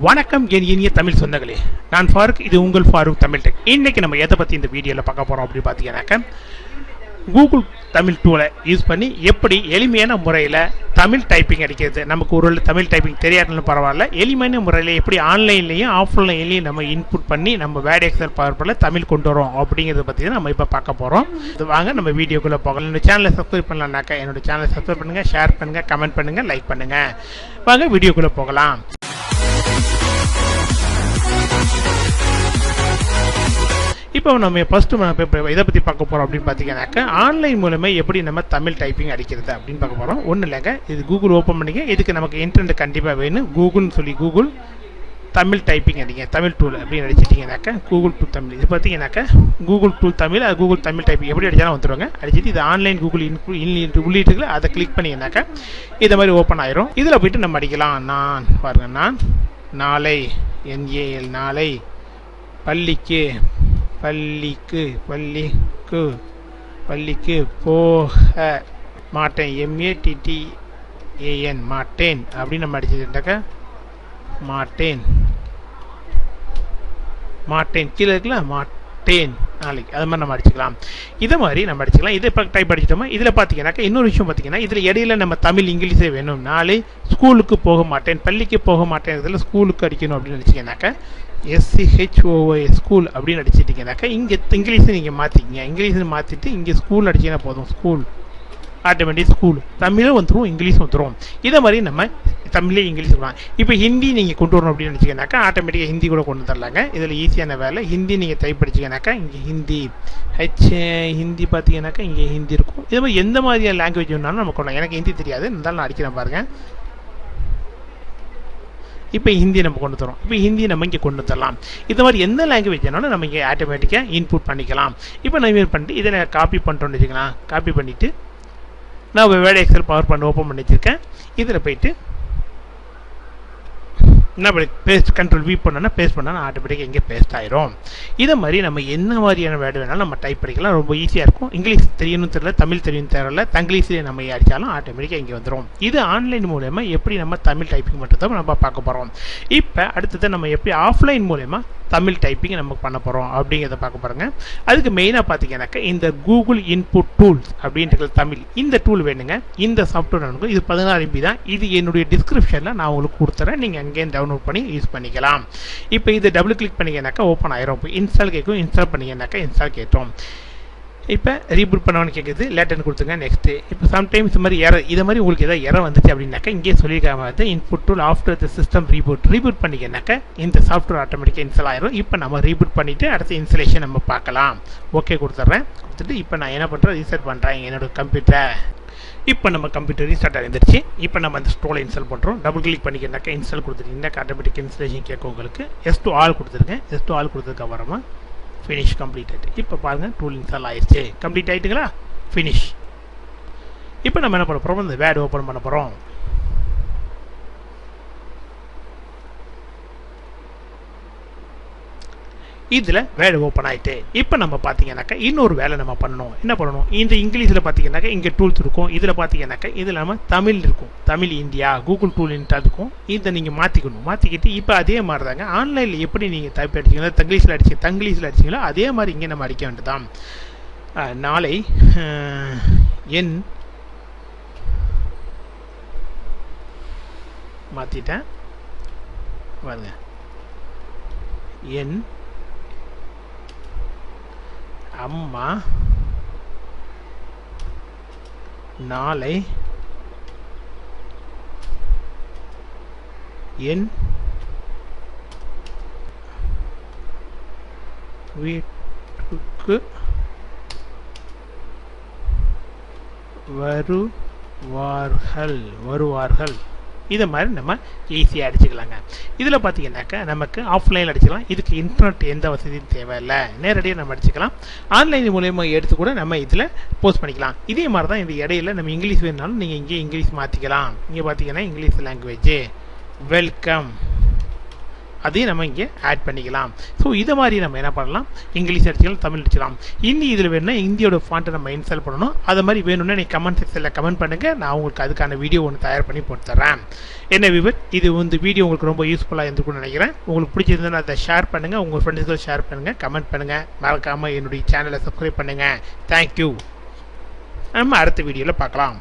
வணக்கம் என் இனிய தமிழ் சொந்தங்களே, நான் ஃபாரூக். இது உங்கள் ஃபாரூக் தமிழ் டெக். இன்னைக்கு நம்ம எதை பற்றி இந்த வீடியோவில் பார்க்க போகிறோம் அப்படின்னு பார்த்தீங்கன்னாக்க, கூகுள் தமிழ் டூலை யூஸ் பண்ணி எப்படி எளிமையான முறையில் தமிழ் டைப்பிங் அடிக்கிறது. நமக்கு ஒரு தமிழ் டைப்பிங் தெரியாதுன்னு பரவாயில்ல, எளிமையான முறையில் எப்படி ஆன்லைன்லேயும் ஆஃப்லைன்லேயும் நம்ம இன்புட் பண்ணி நம்ம வேர்ட் எக்ஸல் பவர்பாயிண்டில் தமிழ் கொண்டு வரோம் அப்படிங்கிறத பற்றி தான் நம்ம இப்போ பார்க்க போகிறோம். இது வாங்க நம்ம வீடியோக்குள்ளே போகலாம். என்னோட சேனலை சப்ஸ்கிரைப் பண்ணலாம்னாக்கா என்னோட சேனலை சப்ஸ்கிரைப் பண்ணுங்கள், ஷேர் பண்ணுங்கள், கமெண்ட் பண்ணுங்கள், லைக் பண்ணுங்கள். வாங்க வீடியோக்குள்ளே போகலாம். இப்போ நம்ம ஃபர்ஸ்ட் இதை பற்றி பார்க்க போகிறோம் அப்படின்னு பார்த்தீங்கன்னாக்கா, ஆன்லைன் மூலமாக எப்படி நம்ம தமிழ் டைப்பிங் அடிக்கிறது அப்படின்னு பார்க்க போகிறோம். ஒன்றும் இல்லைங்க, இது கூகுள் ஓப்பன் பண்ணிங்க. இதுக்கு நமக்கு இன்டர்நெட் கண்டிப்பாக வேணும். கூகுள்னு சொல்லி கூகுள் தமிழ் டைப்பிங் அடிங்க, தமிழ் டூல் அப்படின்னு அடிச்சிட்டிங்கனாக்கா கூகுள் டூல் தமிழ். இது பார்த்தீங்கன்னாக்கா கூகுள் டூல் தமிழ், அது கூகுள் தமிழ் டைப்பிங் எப்படி அடித்தாலும் வந்துடுவாங்க. அடிச்சுட்டு இது ஆன்லைன் கூகுள் உள்ளீட்டுகளை அதை கிளிக் பண்ணிங்கனாக்கா இதை மாதிரி ஓப்பன் ஆயிரும். இதில் போய்ட்டு நம்ம அடிக்கலாம். நான் பாருங்க, நான் நாளை NAL நாளை பள்ளிக்கு பள்ளிக்கு பள்ளிக்கு பள்ளிக்கு போக மாட்டேன் MATTAN மாட்டேன் அப்படின்னு நம்ம அடிச்சுட்டாக்கா மாட்டேன் மாட்டேன் கீழே இருக்குல்ல மாட்டேன் நாளைக்கு, அது மாதிரி நம்ம அடிச்சுக்கலாம். இதை மாதிரி நம்ம அடிச்சுக்கலாம். இதை இப்போ டைப் அடிச்சிட்டோமா. இதில் பார்த்தீங்கன்னாக்கா இன்னொரு விஷயம் பார்த்தீங்கன்னா, இதில் இடையில நம்ம தமிழ் இங்கிலீஷே வேணும். நாளை ஸ்கூலுக்கு போக மாட்டேன், பள்ளிக்கு போக மாட்டேன், இதில் ஸ்கூலுக்கு அடிக்கணும் அப்படின்னு நினச்சிங்கனாக்கா SCHOOL ஸ்கூல் அப்படின்னு அடிச்சிட்டிங்கனாக்கா இங்கே இங்கிலீஷை நீங்கள் மாற்றிக்கிங்க. இங்கிலீஷை மாற்றிட்டு இங்கே ஸ்கூல் அடிச்சிங்கன்னா போதும். ஸ்கூல் ஆட்டோமேட்டிக் ஸ்கூல் தமிழும் வந்துடும், இங்கிலீஷும் வந்துடும். இதை மாதிரி நம்ம தமிழே இங்கிலீஷ் சொல்லலாம். இப்போ ஹிந்தி நீங்கள் கொண்டு வரணும் அப்படின்னு நினச்சிங்கனாக்கா ஆட்டோமேட்டிக்காக ஹிந்தி கூட கொண்டு தரலாங்க. இதில் ஈஸியான வேலை. ஹிந்தி நீங்கள் டைப் அடிச்சிங்கனாக்கா இங்கே ஹிந்தி ஹிந்தி பார்த்தீங்கன்னாக்கா இங்கே ஹிந்தி இருக்கும். இதே மாதிரி எந்த மாதிரியான லாங்குவேஜ் வேணாலும் நம்ம கொள்ளலாம். எனக்கு ஹிந்தி தெரியாது, இருந்தாலும் நான் அடிக்கிறேன் பாருங்கள். இப்போ ஹிந்தி நம்ம கொண்டு தரோம். இப்போ ஹிந்தி நம்ம இங்கே கொண்டு தரலாம். இது மாதிரி எந்த லாங்குவேஜ் வேணாலும் நம்ம இங்கே ஆட்டோமேட்டிக்காக இன்புட் பண்ணிக்கலாம். இப்போ நம்ம பண்ணிட்டு இதை நான் காப்பி பண்ணுறோன்னு வச்சுக்கலாம். காப்பி பண்ணிவிட்டு நான் வேர்ட் எக்ஸல் பவர்பாயிண்ட் ஓப்பன் பண்ணி வச்சுருக்கேன். இதில் போயிட்டு என்ன பண்ணி பேஸ்ட் கண்ட்ரோல் V பண்ணோன்னா பேஸ்ட் பண்ணால் ஆட்டோமேட்டிக்காக இங்கே பேஸ்ட் ஆயிரும். இதை மாதிரி நம்ம என்ன மாதிரியான வேர்டு வேணாலும் நம்ம டைப் பண்ணிக்கலாம். ரொம்ப ஈஸியாக இருக்கும். இங்கிலீஷ் தெரியணும் தெரியல, தமிழ் தெரியும் தெரியல, தங்கிலீஷ்லேயே நம்ம அடித்தாலும் ஆட்டோமேட்டிக்காக இங்கே வந்துடும். இது ஆன்லைன் மூலமா எப்படி நம்ம தமிழ் டைப்பிங் பண்ணுறதை நம்ம பார்க்க போகிறோம். இப்போ அடுத்தது நம்ம எப்படி ஆஃப்லைன் மூலமா தமிழ் டைப்பிங் நம்ம பண்ண போகிறோம் அப்படிங்கிறத பார்க்க போகிறோங்க. அதுக்கு மெயினாக பார்த்தீங்கன்னாக்கா இந்த கூகுள் இன்புட் டூல்ஸ் அப்படின்றது தமிழ் இந்த டூல் வேணுங்க. இந்த சாஃப்ட்வேர் எனக்கு இது 16 MB தான். இது என்னுடைய டிஸ்கிரிப்ஷனில் நான் உங்களுக்கு கொடுத்துறேன். நீங்கள் அங்கேயே டவுன்லோட் பண்ணி யூஸ் பண்ணிக்கலாம். இப்போ இது டபுள் கிளிக் பண்ணிங்கனாக்கா ஓப்பன் ஆயிரும். இப்போ இன்ஸ்டால் கேட்கும். இன்ஸ்டால் பண்ணிங்கனாக்கா இன்ஸ்டால் கேட்டோம். இப்போ ரீபூட் பண்ணவனு கேட்குது, லேட்டர்னு கொடுத்துங்க. நெக்ஸ்ட்டு இப்போ சம்டைம்ஸ் இது மாதிரி இதை மாதிரி உங்களுக்கு ஏதாவது எரர் வந்துச்சு அப்படின்னாக்கா இங்கே சொல்லியிருக்காங்க வந்து input tool after the system reboot பண்ணிங்கனாக்கா இந்த சாஃப்ட்வேர் ஆட்டோமேட்டிக்காக இன்ஸ்டால் ஆயிரும். இப்போ நம்ம ரீபூட் பண்ணிவிட்டு அடுத்த இன்ஸ்டலேஷன் நம்ம பார்க்கலாம். ஓகே கொடுத்துட்றேன். கொடுத்துட்டு இப்போ நான் என்ன பண்ணுறேன், ரீசெட் பண்ணுறேன் என்னோட கம்ப்யூட்டரை. இப்போ நம்ம கம்ப்யூட்டர் ரீஸ்டார்ட் ஆகிருந்துருச்சு. இப்போ நம்ம அந்த ஸ்டோலை இன்ஸ்டால் பண்ணுறோம். டபுள் கிளிக் பண்ணிக்கிறனாக்கா இன்ஸ்டால் கொடுத்துருக்கீங்க. ஆட்டோமேட்டிக் இன்ஸ்டலேஷன் கேட்கும் உங்களுக்கு. S to all கொடுத்துருக்கேன். S to all கொடுத்ததுக்கு அப்புறமா ஃபினிஷ் கம்ப்ளீட்டட். இப்போ பாருங்கள் டூல் இன்ஸ்டால் ஆயிடுச்சு. கம்ப்ளீட் ஆகிட்டுங்களா, ஃபினிஷ். இப்போ நம்ம என்ன பண்ண போகிறோம், இந்த வேர்டு ஓப்பன் பண்ண போகிறோம். இதில் வேர்டு ஓப்பன் ஆகிட்டு இப்போ நம்ம பார்த்தீங்கன்னாக்கா இன்னொரு வேலை நம்ம பண்ணணும். என்ன பண்ணணும், இந்த இங்கிலீஷில் பார்த்தீங்கன்னாக்கா இங்கே டூல்ஸ் இருக்கும். இதில் பார்த்தீங்கன்னாக்கா இதில் நம்ம தமிழ் இருக்கும். தமிழ் இந்தியா கூகுள் டூல் இருக்கும். இதை நீங்கள் மாற்றிக்கிட்டு இப்போ அதே மாதிரி தாங்க ஆன்லைனில் எப்படி நீங்கள் டைப் அடிச்சிங்களோ தங்கிலீஷில் அடிச்சிங்களோ அதே மாதிரி இங்கே நம்ம அடிக்க வேண்டியதான். நாளை என் மாற்றிட்டேன் பாருங்க. என் அம்மா நாளை என் வீட்டுக்கு வருவார்கள். இதை மாதிரி நம்ம ஈஸியாக அடிச்சுக்கலாங்க. இதில் பார்த்தீங்கன்னாக்கா நமக்கு ஆஃப்லைனில் அடிச்சுக்கலாம். இதுக்கு இன்டர்நெட் எந்த வசதியும் தேவையில்லை, நேரடியாக நம்ம அடிச்சுக்கலாம். ஆன்லைன் மூலயமா எடுத்து கூட நம்ம இதில் போஸ்ட் பண்ணிக்கலாம். இதே மாதிரி தான் இந்த இடையில நம்ம இங்கிலீஷ் வேணுனாலும் நீங்கள் இங்கே இங்கிலீஷ் மாற்றிக்கலாம். இங்கே பார்த்தீங்கன்னா இங்கிலீஷ் லாங்குவேஜ் வெல்கம் அதையும் நம்ம இங்கே ஆட் பண்ணிக்கலாம். ஸோ இதை மாதிரி நம்ம என்ன பண்ணலாம், இங்கிலீஷ் அடிச்சுக்கலாம், தமிழ் அடிச்சுக்கலாம். இனி இதில் வேணும்னா இந்தியோட ஃபாண்ட்டை நம்ம இன்ஸ்டால் பண்ணணும். அது மாதிரி வேணும்னா நீங்கள் கமெண்ட் செக்ஷனில் கமெண்ட் பண்ணுங்கள், நான் உங்களுக்கு அதுக்கான வீடியோ ஒன்று தயார் பண்ணி போட்டு தரேன். என்ன விவர், இது வந்து வீடியோ உங்களுக்கு ரொம்ப யூஸ்ஃபுல்லாக இருந்துக்குன்னு நினைக்கிறேன். உங்களுக்கு பிடிச்சிருந்தா அதை ஷேர் பண்ணுங்கள், உங்கள் ஃப்ரெண்ட்ஸுக்கு ஷேர் பண்ணுங்கள், கமெண்ட் பண்ணுங்கள், மறக்காமல் என்னுடைய சேனலை சப்ஸ்கிரைப் பண்ணுங்கள். தேங்க்யூ. நம்ம அடுத்த வீடியோவில் பார்க்கலாம்.